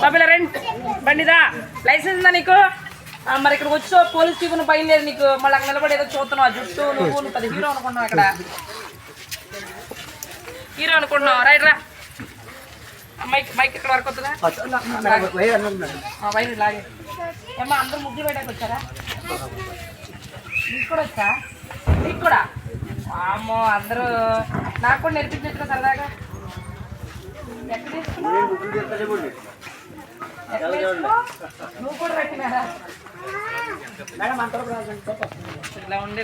బాబుల రండి బండిదా లైసెన్స్ ఉందా నీకు? మరి ఇక్కడికి వచ్చో పోలీస్ చీఫ్ను పైన లేదు నీకు, మళ్ళీ అక్కడ నిలబడి ఏదో చూస్తున్నావు. ఆ జుట్టు నువ్వు పెద్ద హీరో అనుకుంటున్నావు, అక్కడ హీరో అనుకుంటున్నావు. రైట్ రా, మైక్ మైక్ ఇక్కడ వరకు వస్తుందా? వైర్ లాగే ఏమన్నా అందరూ ముగ్గురు బయటకు వచ్చారా? నీకు కూడా వచ్చా? నీకు కూడా అమ్మో, అందరూ నాకు కూడా నేర్పించచ్చు సరదాగా. ఎక్కడ తీసుకున్నావు? నువ్వు కూడా పెట్టినారా? ఇలా ఉండే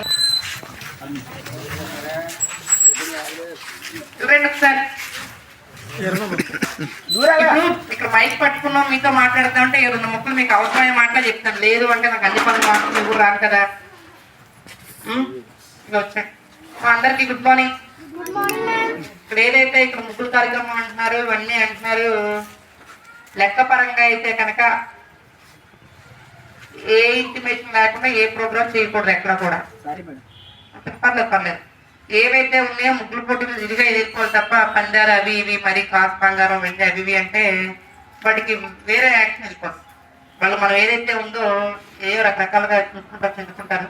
చూడండి ఒకసారి. ఇక్కడ మైక్ పట్టుకున్నాం, మీతో మాట్లాడుతా ఉంటే 2 ముక్కలు మీకు అవసరమైన మాటలు చెప్తాను. లేదు అంటే నాకు అన్ని పనులు మాట్లాడుతూ ఎవరు రాను కదా. వచ్చాను. అందరికి గుడ్ మార్నింగ్. ఇక్కడ ఏదైతే ఇక్కడ ముగ్గురు కార్యక్రమం అంటున్నారు, ఇవన్నీ అంటున్నారు, లెక్క పరంగా అయితే కనుక ఏ ఇంటిమేషన్ లేకుండా ఏ ప్రోగ్రామ్ చేయకూడదు ఎక్కడ కూడా. పర్లేదు. ఏవైతే ఉన్నాయో ముగ్గురు పోటీలు ఇదిగా ఎదుర్కోవాలి తప్ప పందాలు అవి ఇవి మరి కాసు బంగారం వెండి అవి ఇవి అంటే వాటికి వేరే యాక్షన్ వెళ్ళిపోతుంది. వాళ్ళు మనం ఏదైతే ఉందో ఏవో రకరకాలుగా చెందుకుంటారు.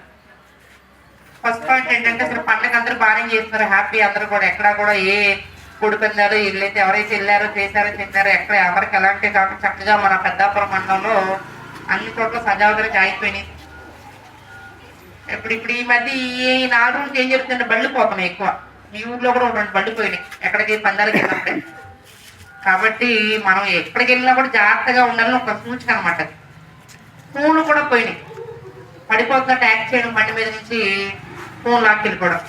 ఫస్ట్ పాయింట్ ఏంటంటే అసలు పండుగ అందరూ బాగానే చేస్తున్నారు, హ్యాపీ అందరూ కూడా. ఎక్కడా కూడా ఏ కొడు పందాలు వీళ్ళైతే ఎవరైతే వెళ్ళారో చేశారో చెందారో ఎక్కడ ఎవరికి ఎలాంటి కాకుండా చక్కగా మన పెద్దాపురం మండలంలో అన్ని చోట్ల సజావుగా జాయిపోయినాయి. ఇప్పుడు ఈ మధ్య ఈ 4 రోజులు ఏం జరుగుతుందంటే బళ్ళు పోతున్నాయి ఎక్కువ. మీ ఊర్లో కూడా 2 బళ్ళు పోయినాయి ఎక్కడికి పందాలకి వెళ్ళినప్పుడే. కాబట్టి మనం ఎక్కడికి వెళ్ళినా కూడా జాగ్రత్తగా ఉండాలని ఒక సూచన అనమాట. ఫోన్లు కూడా పోయినాయి, పడిపోతున్నట్టు యాక్ట్ చేయడం, బండి మీద నుంచి ఫోన్ లాక్కెళ్ళిపోవడం.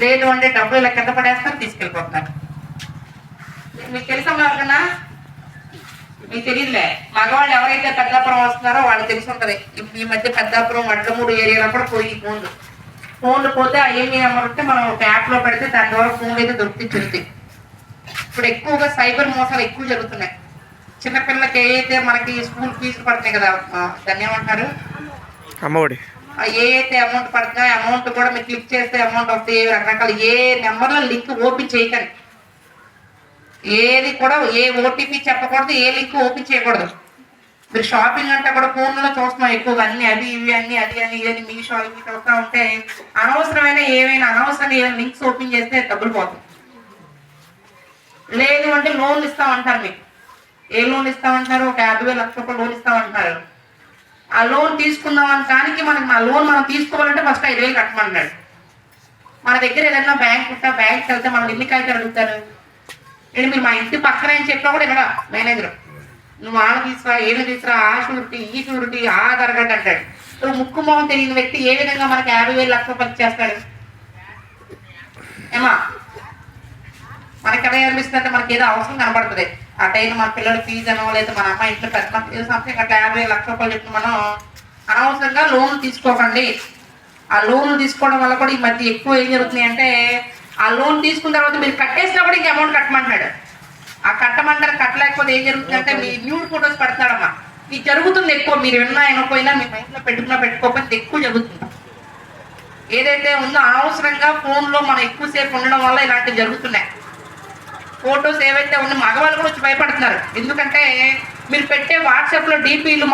లేదు అంటే డబ్బులు ఇలా కింద పడేస్తారు, తీసుకెళ్ళిపోతున్నారు. మీకు తెలుసా ఎవరికన్నా? మీకు తెలియదులే. మగవాళ్ళు ఎవరైతే పెద్దాపురం వస్తున్నారో వాళ్ళు తెలిసి ఉంటుంది. ఈ మధ్య పెద్దాపురం వడ్లమూడు ఏరియాలో కూడా పోయి ఫోన్లు పోతే ఏమి అమ్మంటే మనం ఒక యాప్లో పెడితే దాని ద్వారా ఫోన్లు అయితే దొరుకుతుంది. ఇప్పుడు ఎక్కువగా సైబర్ మోసాలు ఎక్కువ జరుగుతున్నాయి. చిన్నపిల్లలకి ఏదైతే మనకి స్కూల్ ఫీజులు పడుతున్నాయి కదా, దాన్ని ఏమంటారు, అమ్మఒడి, ఏదైతే అమౌంట్ పడుతున్నాయో అమౌంట్ కూడా మీరు క్లిక్ చేస్తే అమౌంట్ వస్తాయి. రకరకాల ఏ నెంబర్లో లింక్ ఓపెన్ చేయకండి. ఏది కూడా ఏ ఓటీపీ చెప్పకూడదు, ఏ లింక్ ఓపెన్ చేయకూడదు. మీరు షాపింగ్ అంటే కూడా ఫోన్లో చూస్తున్నాం ఎక్కువగా, అన్ని అవి ఇవి అన్ని అది అని ఇవన్నీ మీషో ఇవి చూస్తూ ఉంటే అనవసరమైన ఏమైనా అనవసరమైన లింక్స్ ఓపెన్ చేస్తే డబ్బులు పోతుంది. లేదు అంటే లోన్లు ఇస్తామంటారు. మీకు ఏ లోన్ ఇస్తామంటారు? ఒక 50,000 లక్ష రూపాయలు లోన్ ఇస్తామంటున్నారు. ఆ లోన్ తీసుకుందామని దానికి మనకి ఆ లోన్ మనం తీసుకోవాలంటే ఫస్ట్ 5,000 కట్టమన్నాడు. మన దగ్గర ఏదైనా బ్యాంక్ ఉంటే బ్యాంక్కి వెళ్తే మనం ఎన్ని కాగితాలు అడుగుతారు? నేను మీరు మా ఇంటి పక్కన అని చెప్పినా కూడా ఇక్కడ మేనేజర్ నువ్వు ఆడ తీసుకురా, ఏమి తీసుకురా, ఆ షూరిటీ ఈ షూరిటీ ఆధార్ కార్డు అంటాడు. నువ్వు ముక్కు మొహం తెలియని వ్యక్తి ఏ విధంగా మనకి 50,000 లక్ష రూపాయలు చేస్తాడు? ఏమా మనకి ఎలా అనిపిస్తుందంటే మనకి ఏదో అవసరం కనబడుతుంది. ఆ టైంలో మన పిల్లల ఫీజు అనో లేదా మన అమ్మాయి ఇంట్లో పెద్ద ఏదో సంథింగ్ అట్లా 50,000 లక్ష రూపాయలు చెప్పి మనం అనవసరంగా లోన్లు తీసుకోకండి. ఆ లోన్లు తీసుకోవడం వల్ల కూడా ఈ మధ్య ఎక్కువ ఏం జరుగుతుంది అంటే ఆ లోన్ తీసుకున్న తర్వాత మీరు కట్టేసినా కూడా ఇంక అమౌంట్ కట్టమంటాడు. ఆ కట్టమంటారు, కట్టలేకపోతే ఏం జరుగుతుందంటే మీ న్యూడ్ ఫొటోస్ పెడతాడమ్మా. ఇది జరుగుతుంది ఎక్కువ. మీరు విన్నా అయినపోయినా మీ మైండ్లో పెట్టుకోకపోతే ఎక్కువ జరుగుతుంది. ఏదైతే ఉందో అనవసరంగా ఫోన్లో మనం ఎక్కువసేపు ఉండడం వల్ల ఇలాంటివి జరుగుతున్నాయి. ఫొటోస్ ఏవైతే ఉన్నాయో మగవాళ్ళు కూడా వచ్చి భయపడుతున్నారు. ఎందుకంటే మీరు పెట్టే వాట్సాప్లో డీపీలు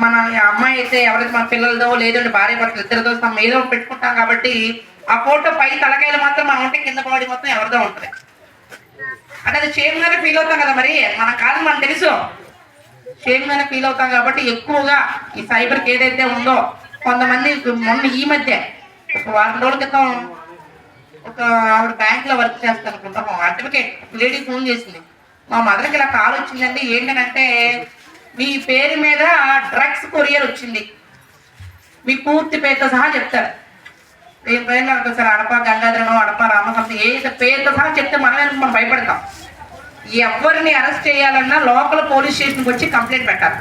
మన అమ్మాయి అయితే ఎవరైతే మన పిల్లలదో లేదంటే భార్య భర్తలు ఇద్దరితో ఏదో పెట్టుకుంటాం కాబట్టి ఆ ఫోటో పై తలకాయలు మాత్రం మనం ఉంటే కింద బాడీ మొత్తం ఎవరిదో ఉంటుంది. అంటే అది షేమ్గానే ఫీల్ అవుతాం కదా. మరి మన కాదు మనకు తెలుసు, షేమ్గానే ఫీల్ అవుతాం కాబట్టి ఎక్కువగా ఈ సైబర్కి ఏదైతే ఉందో కొంతమంది మొన్న ఈ మధ్య ఒక 4 రోజుల క్రితం ఒక ఆవిడ బ్యాంక్లో వర్క్ చేస్తాను అనుకుంటాం, అడ్వకేట్ లేడీ ఫోన్ చేసింది. మా మదర్కి ఇలా కాల్ వచ్చిందండి. ఏంటంటే మీ పేరు మీద డ్రగ్స్ కొరియర్ వచ్చింది, మీ పూర్తి పేరుతో సహా చెప్తారు. ఏ పేర్లు అనుకో సార్, అడప గంగాధరనో అడప రామసంతం ఏ పేరుతో సహా చెప్తే మనం భయపడతాం. ఎవరిని అరెస్ట్ చేయాలన్నా లోకల్ పోలీస్ స్టేషన్కి వచ్చి కంప్లైంట్ పెట్టాలి.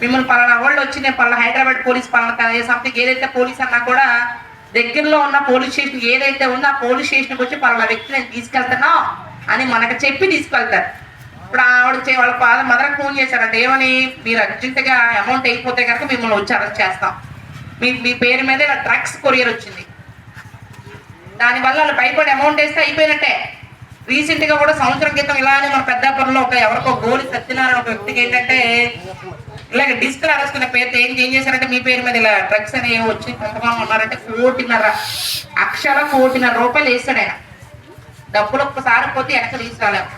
మిమ్మల్ని పలానా వాళ్ళు వచ్చి నేను పలానా హైదరాబాద్ పోలీస్ పలానా సంథింగ్ ఏదైతే పోలీస్ అన్నా కూడా దగ్గరలో ఉన్న పోలీస్ స్టేషన్ ఏదైతే ఉందో ఆ పోలీస్ స్టేషన్కి వచ్చి పలానా వ్యక్తి నేను తీసుకెళ్తున్నా అని మనకు చెప్పి తీసుకెళ్తారు. ఇప్పుడు ఆవిడ వాళ్ళ మదర్కి ఫోన్ చేశారంటే ఏమని, మీరు అర్జెంటుగా అమౌంట్ అయిపోతే కనుక మిమ్మల్ని వచ్చి అరెస్ట్ చేస్తాం, మీ పేరు మీద ఇలా డ్రగ్స్ కొరియర్ వచ్చింది. దానివల్ల వాళ్ళు భయపడి అమౌంట్ వేస్తే అయిపోయినట్టే. రీసెంట్ గా కూడా సంవత్సరం క్రితం ఇలానే మన పెద్దాపురంలో ఎవరికో గోలి సత్యనారాయణ ఒక వ్యక్తికి ఏంటంటే ఇలాగ డిజిటల్ అరెస్ట్ అనే పేరుతో ఏం చేశారంటే మీ పేరు మీద ఇలా డ్రగ్స్ అని వచ్చి కొంతమంది ఉన్నారంటే 1,50,00,000 రూపాయలు వేస్తాడు ఆయన. డబ్బులు ఒక్కసారి పోతే వెనక తీసుకురాలేము.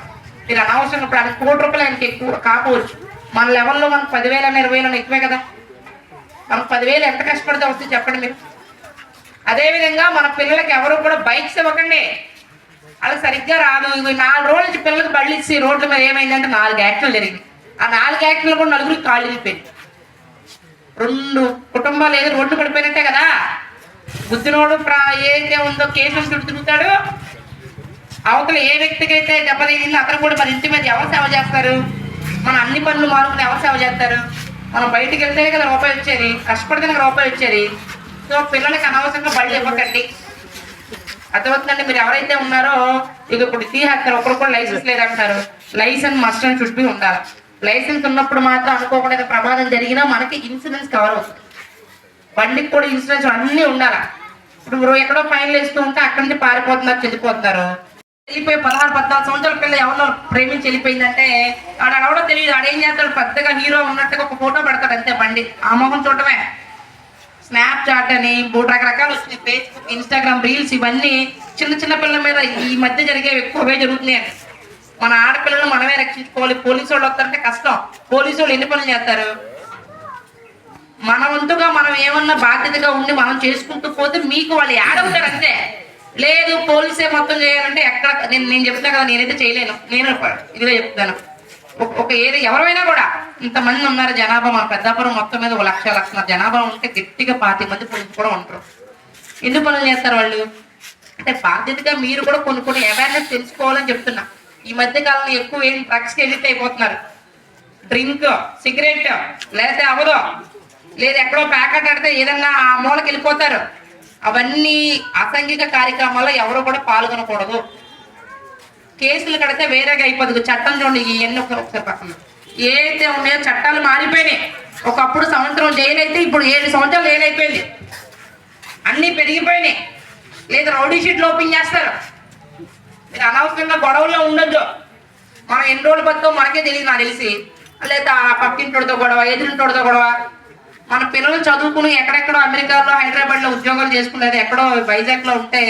మీరు అనవసరం ఇప్పుడు ఆయన ₹1,00,00,000 ఆయనకి ఎక్కువ కాకపోవచ్చు. మన లెవెల్లో మనకు 10,000 20,000 ఎక్కువే కదా. మనకు 10,000 ఎంత కష్టపడితే వస్తుంది చెప్పండి మీరు. అదేవిధంగా మన పిల్లలకి ఎవరు కూడా బైక్స్ ఇవ్వకండి, అలా సరిగ్గా రాదు. ఇవి 4 రోజుల నుంచి పిల్లలకు బళ్ళు ఇచ్చి రోడ్ల మీద ఏమైందంటే 4 యాక్సిడెంట్లు జరిగింది. ఆ 4 యాక్సిడెంట్లు కూడా 4 కాళ్ళు వెళ్ళిపోయింది. 2 కుటుంబాలు ఏదో రోడ్లు పడిపోయినట్టే కదా. బుద్ధినోడు ఏదైతే ఉందో కేసులు తిరుగుతాడు. అవతల ఏ వ్యక్తికి అయితే దెబ్బ తగిలిందో అతను కూడా మరి ఇంటి మీద ఎవరు సేవ చేస్తారు? మనం అన్ని పనులు మారుకుని ఎవరు సేవ చేస్తారు? మనం బయటికి వెళ్తేనే కదా రూపాయి వచ్చేది, కష్టపడితేనే రూపాయి వచ్చేది. సో పిల్లలకి అనవసరంగా బళ్ళు ఇవ్వకండి. అర్థమవుతుందండి. మీరు ఎవరైతే ఉన్నారో ఇక ఇప్పుడు తీసేస్తారు. ఒకరు కూడా లైసెన్స్ లేదంటారు. Licence must and should be ఉండాలి. లైసెన్స్ ఉన్నప్పుడు మాత్రం అనుకోకుండా ప్రమాదం జరిగినా మనకి ఇన్సూరెన్స్ కవర్ అవుతుంది. బండికి కూడా ఇన్సూరెన్స్ అన్నీ ఉండాలి. ఇప్పుడు ఎక్కడో ఫైన్లు వేస్తూ ఉంటే అక్కడి నుంచి పారిపోతున్నారు, చెల్లిపోతున్నారు. వెళ్ళిపోయి 16-14 సంవత్సరాల పిల్ల ఎవరిలో ప్రేమించి వెళ్ళిపోయిందంటే ఆడెవడో తెలియదు. ఆడేం చేస్తాడు, పెద్దగా హీరో ఉన్నట్టుగా ఒక ఫోటో పెడతాడు అంతే. బండి ఆ మొహం చూడటమే. స్నాప్ చాట్ అని 3 రకరకాలు వస్తున్నాయి. ఫేస్బుక్, ఇన్స్టాగ్రామ్ రీల్స్ ఇవన్నీ చిన్న పిల్లల మీద ఈ మధ్య జరిగేవి ఎక్కువగా జరుగుతున్నాయండి. మన ఆడపిల్లలు మనమే రక్షించుకోవాలి. పోలీసు వాళ్ళు వస్తారంటే కష్టం. పోలీసు వాళ్ళు ఎన్ని పనులు చేస్తారు? మన వంతుగా మనం ఏమన్నా బాధ్యతగా ఉండి మనం చేసుకుంటూ పోతే మీకు వాళ్ళు ఆడవుతారు అంతే. లేదు పోలీసే మొత్తం చేయాలంటే ఎక్కడ నేను చెప్తున్నా కదా, నేనైతే చేయలేను. నేను ఇదిగా చెప్తాను. ఒక ఏరియా ఎవరైనా కూడా ఇంతమంది ఉన్నారు జనాభా, మన పెద్దాపురం మొత్తం మీద 1,00,000 జనాభా ఉంటే గట్టిగా 25 మంది పోలీసు కూడా ఉంటారు. ఎందుకు పనులు చేస్తారు వాళ్ళు అంటే బాధ్యతగా మీరు కూడా కొన్ని అవేర్నెస్ తెలుసుకోవాలని చెప్తున్నా. ఈ మధ్య కాలంలో ఎక్కువ ఏం డ్రగ్స్కి ఎడిట్ అయిపోతున్నారు. డ్రింక్, సిగరెట్ లేకపోతే అవదో, లేదు ఎక్కడో ప్యాకెట్ ఆడితే ఏదన్నా ఆ మూలకి వెళ్ళిపోతారు. అవన్నీ అసాంఘిక కార్యక్రమాల్లో ఎవరు కూడా పాల్గొనకూడదు. కేసులు కడితే వేరేగా అయిపోతుంది. చట్టం చూడండి ఇవన్నీ ఒకసారి పక్కన ఏదైతే ఉన్నాయో చట్టాలు మారిపోయినాయి. ఒకప్పుడు సంవత్సరం జైలు అయితే ఇప్పుడు 7 సంవత్సరాలు జైలు అయిపోయింది. అన్నీ పెరిగిపోయినాయి. లేదు రౌడీ షీట్లు ఓపెన్ చేస్తారు. మీరు అనవసరంగా గొడవల్లో ఉండొద్దు. మనం ఎన్ని రోజులు బతుకో మనకే తెలియదు. నాకు తెలిసి లేదా ఆ పక్కింటోడితో గొడవ, ఎదురింటోడితో గొడవ. మన పిల్లలు చదువుకుని ఎక్కడెక్కడో అమెరికాలో, హైదరాబాద్లో ఉద్యోగాలు చేసుకునేది ఎక్కడో వైజాగ్లో ఉంటే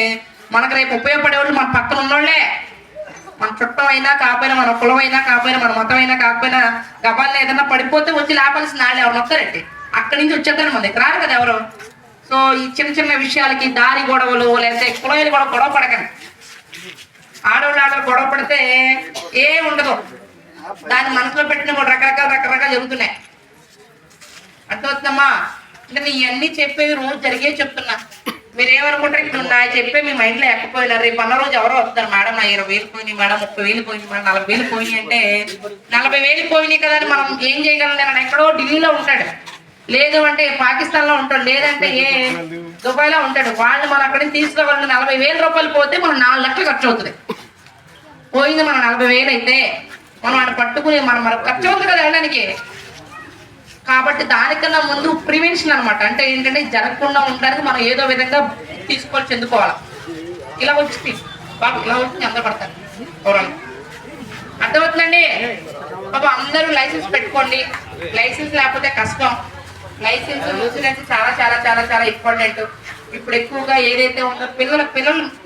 మనకు రేపు ఉపయోగపడేవాళ్ళు మన పక్కన ఉన్నోళ్లే. మన చుట్టం అయినా కాకపోయినా, మన కులం అయినా కాకపోయినా, మన మతం అయినా కాకపోయినా గబాల్లో ఏదన్నా పడిపోతే వచ్చి లేపాల్సిన వాళ్ళు ఎవరు వస్తారంటే అక్కడి నుంచి వచ్చేస్తారు. మన దగ్గర రారు కదా ఎవరు. సో ఈ చిన్న విషయాలకి దారి గొడవలు లేకపోతే కులాయిలు కూడా గొడవ పడకండి. ఆడవాళ్ళు గొడవ పడితే ఏం ఉండదు. దాన్ని మనసులో పెట్టిన కూడా రకరకాలు జరుగుతున్నాయి. అర్థమవుతుందమ్మా. అంటే నేను ఇవన్నీ చెప్పేవి రోజు జరిగే చెప్తున్నా. మీరు ఏమనుకుంటారు, ఇప్పుడు నా చెప్పే మీ మైండ్లో ఎక్కపోయినా రేపు అన్న రోజు ఎవరో వస్తారు, మేడం నా 20,000 పోయినాయి, మేడం 30,000 పోయినాయి, మేడం 40,000 పోయినాయి అంటే 40,000 పోయినాయి కదా అని మనం ఏం చేయగలం? నేను ఎక్కడో ఢిల్లీలో ఉంటాడు, లేదు అంటే పాకిస్తాన్లో ఉంటాడు, లేదంటే దుబాయ్లో ఉంటాడు. వాళ్ళు మనం అక్కడి నుంచి తీసుకోవాలంటే 40,000 రూపాయలు పోతే మనం 4 లక్షలు ఖర్చు అవుతుంది. పోయింది మనం 40,000 అయితే మనం అక్కడ పట్టుకుని మనం ఖర్చు అవుతుంది కదా వెళ్ళడానికి. కాబట్టి దానికన్నా ముందు ప్రివెన్షన్ అనమాట. అంటే ఏంటంటే జరగకుండా ఉండడానికి మనం ఏదో విధంగా తీసుకోవాలి, చెందుకోవాలి. ఇలా వచ్చి బాబు ఇలా వచ్చి అందరూ పడతారు ఎవరన్నా. అర్థమవుతుందండి బాబు. అందరూ లైసెన్స్ పెట్టుకోండి. లైసెన్స్ లేకపోతే కష్టం. లైసెన్స్ ఇన్సూరెన్స్ చాలా చాలా చాలా చాలా ఇంపార్టెంట్. ఇప్పుడు ఎక్కువగా ఏదైతే ఉందో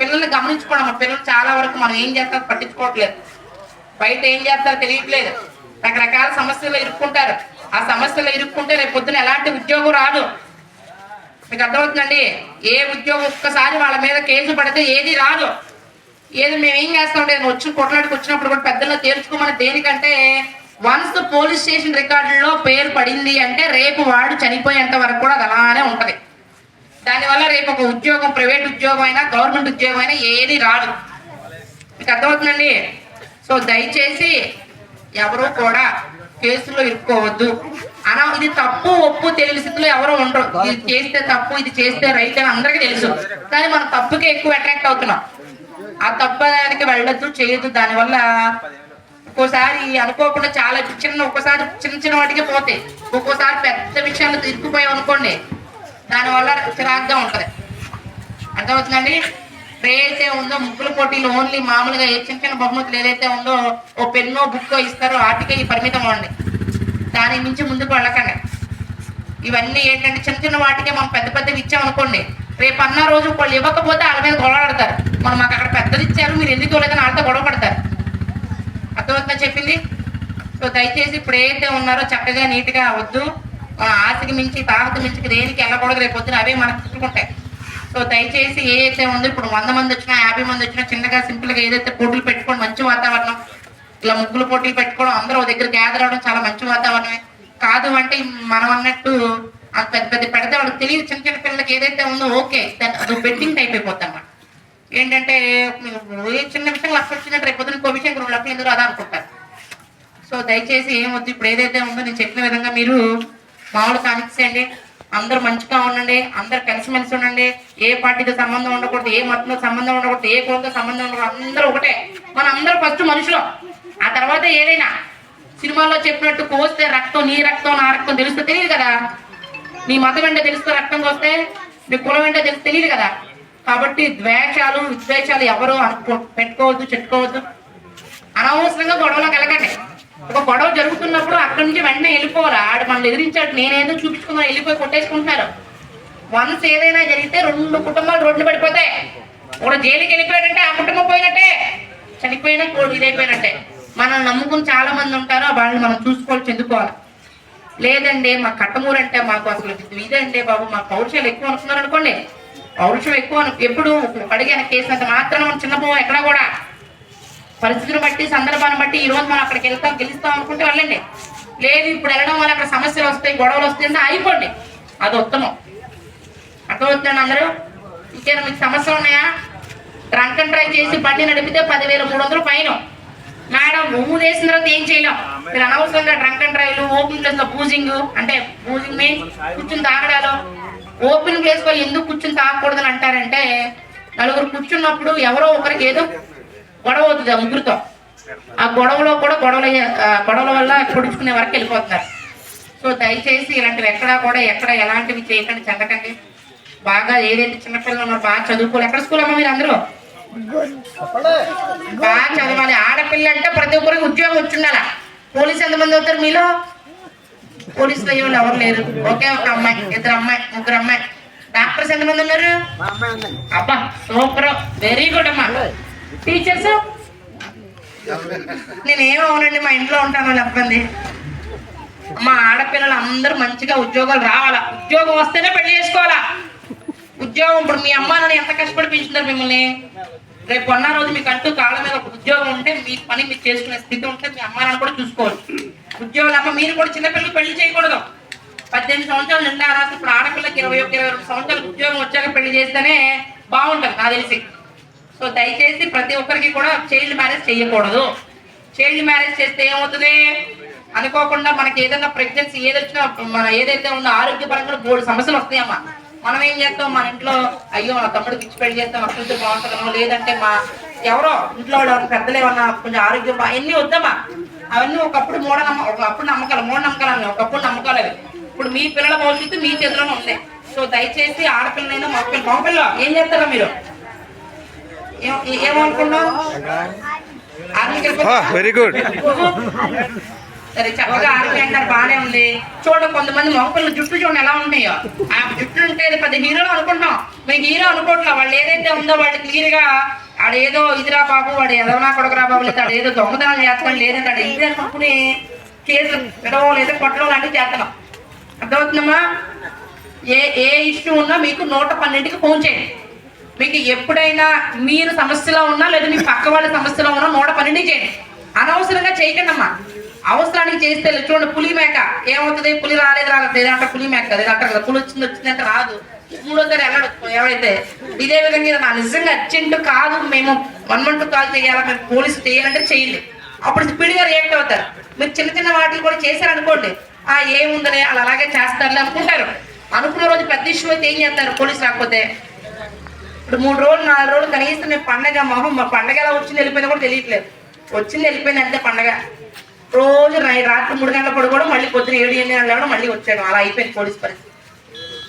పిల్లల్ని గమనించుకోవడం. పిల్లలు చాలా వరకు మనం ఏం చేస్తారో పట్టించుకోవట్లేదు. బయట ఏం చేస్తారో తెలియట్లేదు. రకరకాల సమస్యలు ఇరుక్కుంటారు. ఆ సమస్యలు ఇరుక్కుంటే రేపు పొద్దున ఎలాంటి ఉద్యోగం రాదు. మీకు అర్థమవుతుందండి. ఏ ఉద్యోగం ఒక్కసారి వాళ్ళ మీద కేసు పడితే ఏది రాదు. ఏది మేము ఏం చేస్తామంటే వచ్చి కొట్లాడికి వచ్చినప్పుడు కూడా పెద్దల్లో తేల్చుకోమని. దేనికంటే వన్స్ పోలీస్ స్టేషన్ రికార్డుల్లో పేరు పడింది అంటే రేపు వాడు చనిపోయేంత వరకు కూడా అది అలానే ఉంటది. దానివల్ల రేపు ఒక ఉద్యోగం, ప్రైవేట్ ఉద్యోగం అయినా గవర్నమెంట్ ఉద్యోగం అయినా ఏది రాదు. మీకు అర్థమవుతుందండి. సో దయచేసి ఎవరు కూడా కేసులో ఇరుక్కోవద్దు. ఇది తప్పు ఒప్పు తెలియని స్థితిలో ఎవరో ఉండరు. ఇది చేస్తే తప్పు, ఇది చేస్తే రైట్ అని అందరికీ తెలుసు. కానీ మనం తప్పుకి ఎక్కువ అట్రాక్ట్ అవుతున్నాం. ఆ తప్పుకి వెళ్ళొద్దు, చేయొద్దు. దానివల్ల ఒక్కోసారి అనుకోకుండా చాలా ఒక్కోసారి చిన్న వాటికి పోతాయి. ఒక్కోసారి పెద్ద విషయాలు ఇరుక్కుపోయాం అనుకోండి, దానివల్ల చిరాగ్గా ఉంటది. అర్థమవుతుందండి. ఏదైతే ఉందో ముగ్గుల పోటీలు ఓన్లీ మామూలుగా ఏ చిన్న చిన్న బహుమతులు ఏదైతే ఉందో ఓ పెన్నో బుక్కో ఇస్తారో వాటికే ఈ పరిమితం అవ్వండి, దాని మించి ముందుకు వెళ్ళకండి. ఇవన్నీ ఏంటంటే చిన్న చిన్న వాటికే మనం పెద్ద పెద్దవి ఇచ్చామనుకోండి, రేపు అన్న రోజు వాళ్ళు ఇవ్వకపోతే వాళ్ళ మీద గొడవ పడతారు. మనం మాకు అక్కడ పెద్దది ఇచ్చారు మీరు ఎందుకు ఇవ్వలేదని వాళ్ళతో గొడవ పడతారు. అర్థమవుతుందా చెప్పింది? సో దయచేసి ఇప్పుడు ఏదైతే ఉన్నారో చక్కగా నీట్గా వద్దు, మన ఆశకి మించి తాహత మించి దేనికి వెళ్ళకూడదు, రేపు పొద్దున అవే మనకు చుట్టుకుంటాయి. సో దయచేసి ఏదైతే ఉందో ఇప్పుడు 100 మంది వచ్చినా 50 మంది వచ్చినా చిన్నగా సింపుల్గా ఏదైతే పోటీలు పెట్టుకోండి, మంచి వాతావరణం, ఇలా ముగ్గులు పోటీలు పెట్టుకోవడం, అందరూ దగ్గర గ్యాదర్ అవడం చాలా మంచి వాతావరణమే. కాదు అంటే మనం అన్నట్టు పెద్ద పెద్ద పెడితే వాళ్ళకి తెలియదు, చిన్న చిన్న పిల్లలకి ఏదైతే ఉందో ఓకే అది బెట్టింగ్ టైప్ అయిపోతాం అన్నమాట. ఏంటంటే చిన్న విషయం లక్ష వచ్చినట్టు రేపు పొద్దున ఇంకో విషయం 2 లక్షలు ఎందుకు అదా అనుకుంటారు. సో దయచేసి ఏమొద్దు, ఇప్పుడు ఏదైతే ఉందో నేను చెప్పిన విధంగా మీరు మామూలు కానిచ్చేయండి, అందరూ మంచిగా ఉండండి, అందరు కలిసిమెలిసి ఉండండి, ఏ పార్టీతో సంబంధం ఉండకూడదు, ఏ మతంతో సంబంధం ఉండకూడదు, ఏ కులంతో సంబంధం ఉండకూడదు, అందరూ ఒకటే. మన అందరూ ఫస్ట్ మనుషులు, ఆ తర్వాత ఏదైనా సినిమాల్లో చెప్పినట్టు కోస్తే రక్తం నీ రక్తం నా రక్తం తెలుస్తే తెలియదు కదా, నీ మతం ఏంటో తెలుస్తే రక్తం కోస్తే నీ కులం ఏంటో తెలిసి తెలియదు కదా. కాబట్టి ద్వేషాలు విద్వేషాలు ఎవరు పెట్టుకోవద్దు, చెట్టుకోవద్దు, అనవసరంగా గొడవలోకి వెళ్ళకండి. ఒక గొడవ జరుగుతున్నప్పుడు అక్కడి నుంచి వెంటనే వెళ్ళిపోవాలి. ఆడు మనల్ని ఎదిరించాడు నేనేదో చూపించుకున్నా వెళ్ళిపోయి కొట్టేసుకుంటున్నారు. వన్స్ ఏదైనా జరిగితే 2 కుటుంబాలు రోడ్లు పడిపోతాయి. ఒక జైలుకి వెళ్ళిపోయాడంటే ఆ కుటుంబం పోయినట్టే, చనిపోయినా ఇదైపోయినట్టే. మనల్ని నమ్ముకుని చాలా మంది ఉంటారు, వాళ్ళని మనం చూసుకోవాలి, చెందుకోవాలి. లేదండి మా కట్టమూరు అంటే మాకు అసలు ఇదండి బాబు మా పౌరుషాలు ఎక్కువ అనుకున్నారు అనుకోండి, పౌరుషం ఎక్కువ ఎప్పుడు అడిగిన కేసు అంత మాత్రం మనం చిన్నపోం. ఎక్కడా కూడా పరిస్థితిని బట్టి సందర్భాన్ని బట్టి ఈ రోజు మనం అక్కడికి వెళ్తాం గెలుస్తాం అనుకుంటే వెళ్ళండి. లేదు ఇప్పుడు వెళ్ళడం వల్ల అక్కడ సమస్యలు వస్తాయి, గొడవలు వస్తాయి అయిపోండి, అది ఉత్తమం. అర్థమవుతుందండి అందరూ? ఇంకేనా మీకు సమస్యలు ఉన్నాయా? డ్రంక్ అండ్ డ్రైవ్ చేసి బండి నడిపితే 10,300 ఫైన్. మేడం ఊరు వేసిన తర్వాత ఏం చేయలేం. మీరు అనవసరంగా డ్రంక్ అండ్ డ్రైవ్లు ఓపెన్ ప్లేస్ లో బూజింగ్, అంటే బూజింగ్ మీన్స్ కూర్చుని తాగడాలు. ఓపెన్ ప్లేస్ లో ఎందుకు కూర్చుని తాగకూడదని అంటారంటే, నలుగురు కూర్చున్నప్పుడు ఎవరో ఒకరికి ఏదో గొడవ అవుతుంది ఆ ముగ్గురితో, ఆ గొడవలో కూడా గొడవల వల్ల పొడుచుకునే వరకు వెళ్ళిపోతున్నారు. సో దయచేసి ఇలాంటివి ఎక్కడా కూడా ఎలాంటివి చేయకండి, చెందకండి. బాగా ఏదైతే చిన్నపిల్లలు ఉన్నారో బాగా చదువుకోవాలి. ఎక్కడ స్కూల్ అమ్మా మీరు అందరూ? బాగా చదవాలి. ఆడపిల్ల అంటే ప్రతి ఒక్కరికి ఉద్యోగం వచ్చిండాలా. పోలీసు ఎంతమంది అవుతారు మీలో? పోలీసులు అయ్యే వాళ్ళు ఎవరు లేరు, ఒకే ఒక అమ్మాయి, 2 అమ్మాయి, 3 అమ్మాయి. డాక్టర్స్ ఎంతమంది ఉన్నారు? అబ్బా సూపర్, వెరీ గుడ్ అమ్మా. టీచర్స్ నేనేమవునండి మా ఇంట్లో ఉంటాను చెప్పండి. మా ఆడపిల్లలు అందరూ మంచిగా ఉద్యోగాలు రావాలా, ఉద్యోగం వస్తేనే పెళ్లి చేసుకోవాలా. ఉద్యోగం ఇప్పుడు మీ అమ్మ నాన్న ఎంత కష్టపడి పెంచుతున్నారు మిమ్మల్ని, రేపు అన్న రోజు మీకు అంటూ కాళ్ళ మీద ఒక ఉద్యోగం ఉంటే మీ పని మీరు చేసుకునే స్థితి ఉంటే మీ అమ్మ నాన్న కూడా చూసుకోవాలి. ఉద్యోగాలు అమ్మ మీరు కూడా చిన్నపిల్లలు పెళ్లి చేయకూడదు. 18 సంవత్సరాలు నిండారా, ఇప్పుడు ఆడపిల్లకి 21-22 సంవత్సరాలకు ఉద్యోగం వచ్చాక పెళ్లి చేస్తేనే బాగుంటుంది నాకు తెలిసి. సో దయచేసి ప్రతి ఒక్కరికి కూడా చైల్డ్ మ్యారేజ్ చేయకూడదు. చైల్డ్ మ్యారేజ్ చేస్తే ఏమవుతుంది, అనుకోకుండా మనకి ఏదైనా ప్రెగ్నెన్సీ ఏదొచ్చినా మన ఏదైతే ఉందో ఆరోగ్యపరంగా 3 సమస్యలు వస్తాయమ్మా. మనం ఏం చేస్తాం, మన ఇంట్లో అయ్యో మా తమ్ముడికి ఇచ్చి పెళ్లి చేస్తాం అట్లా బాగుంటుందో, లేదంటే మా ఎవరో ఇంట్లో పెద్దలు ఏమన్నా కొంచెం ఆరోగ్యం ఎన్ని వద్దామా. అవన్నీ ఒకప్పుడు ఒకప్పుడు నమ్మకాలు, మూఢనమ్మకాలు, ఒకప్పుడు నమ్మకాలు అవి. ఇప్పుడు మీ పిల్లల భవిష్యత్తు మీ చేతిలోనే ఉంది. సో దయచేసి ఆడపిల్లనైనా మగపిల్ల ఏం చేస్తారా మీరు? ఏమనుకున్నావు? Very good. సరే చక్కగా ఆర్మీ అంటారు, బాగానే ఉంది. చూడండి కొంతమంది మగపిల్లలు జుట్టు చూడండి ఎలా ఉంటాయో. ఆ జుట్టు ఉంటే పెద్ద హీరోలు అనుకుంటున్నాం, మీకు హీరో అనుకోవట్లేదు. వాళ్ళు ఏదైతే ఉందో వాళ్ళు క్లియర్ గా ఆడేదో ఇదిరా బాబు, వాడు ఎదవనా కొడకరా బాబు, లేదా ఏదో దొంగతనం చేస్తాం, లేదంటే ఆడ ఇది అనుకుని కేసులు పెట్టడం లేదా కొట్టడం లాంటివి చేస్తున్నాం. అర్థమవుతుందమ్మా? ఏ ఇష్యూ ఉన్నా మీకు 112కి ఫోన్ చేయండి. మీకు ఎప్పుడైనా మీరు సమస్యలో ఉన్నా లేదా మీ పక్క వాళ్ళ సమస్యలో ఉన్నా 112కి చేయండి. అనవసరంగా చేయకండి అమ్మా. అవసరానికి చేస్తే చూడండి, పులి మేక ఏమవుతుంది, పులి రాలేదు లేదంటే పులి మేక కదా అంటారు కదా, పులి వచ్చిందంటే రాదు, 3వసారి వెళ్ళడు ఎవరైతే. ఇదే విధంగా నా నిజంగా అర్జెంట్ కాదు, మేము 112 కాల్ చేయాలా, మేము పోలీసు చేయాలంటే చేయండి. అప్పుడు స్పీడ్గా రియాక్ట్ అవుతారు. మీరు చిన్న చిన్న వాటిని కూడా చేశారనుకోండి, ఏముందని అలా అలాగే చేస్తారులే అనుకుంటారు. అనుకున్న రోజు పెద్ద ఇష్యూ అయితే ఏం చేస్తారు, పోలీసు రాకపోతే. ఇప్పుడు 3 రోజులు 4 రోజులు కనీసం నేను పండగ మా పండగ ఎలా వచ్చింది వెళ్ళిపోయినా కూడా తెలియట్లేదు. వచ్చింది వెళ్ళిపోయింది అంతే పండగ. రోజు రాత్రి 3 గంటల పడుకోవడం, మళ్ళీ పొద్దున 7-8 గంటలు లేవడం, మళ్ళీ వచ్చాడు. అలా అయిపోయింది పోలీస్ పరిస్థితి.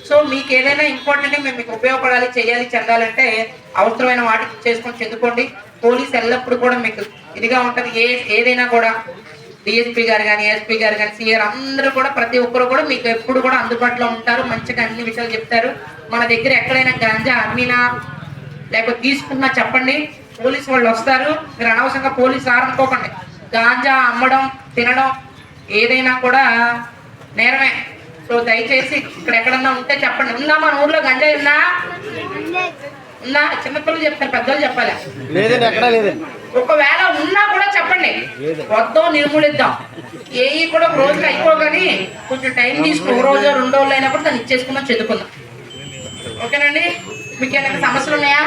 సో మీకు ఏదైనా ఇంపార్టెంట్ మేము మీకు ఉపయోగపడాలి, చేయాలి, చెందాలంటే అవసరమైన వాటికి చేసుకొని చెందుకోండి. పోలీస్ ఎల్లప్పుడు కూడా మీకు ఇదిగా ఉంటుంది. ఏదైనా కూడా డిఎస్పీ గారు కానీ, ఎస్పీ గారు కానీ, సిఆర్ అందరూ కూడా ప్రతి ఒక్కరు కూడా మీకు ఎప్పుడు కూడా అందుబాటులో ఉంటారు. మంచిగా అన్ని విషయాలు చెప్తారు. మన దగ్గర ఎక్కడైనా గాంజా అమ్మినా లేకపోతే తీసుకున్నా చెప్పండి, పోలీసు వాళ్ళు వస్తారు. మీరు అనవసరంగా పోలీసు ఆరనుకోకండి. గాంజా అమ్మడం, తినడం ఏదైనా కూడా నేరమే. సో దయచేసి ఇక్కడ ఎక్కడన్నా ఉంటే చెప్పండి. ఉందా మన ఊర్లో గంజాయి ఉందా? ఉందా? చిన్నపిల్లలు చెప్తారు, పెద్దలు చెప్పాలి. ఒకవేళ ఉన్నా కూడా చెప్పండి, వద్దాం, నిర్మూలిద్దాం. ఏవి కూడా రోజులు అయిపోగాని కొంచెం టైం తీసుకుని 1 రోజు 2 రోజులు అయినా కూడా దాన్ని ఇచ్చేసుకుందాం, చదువుకుందాం. ఓకేనండి? మీకు ఏమైనా సమస్యలు ఉన్నాయా?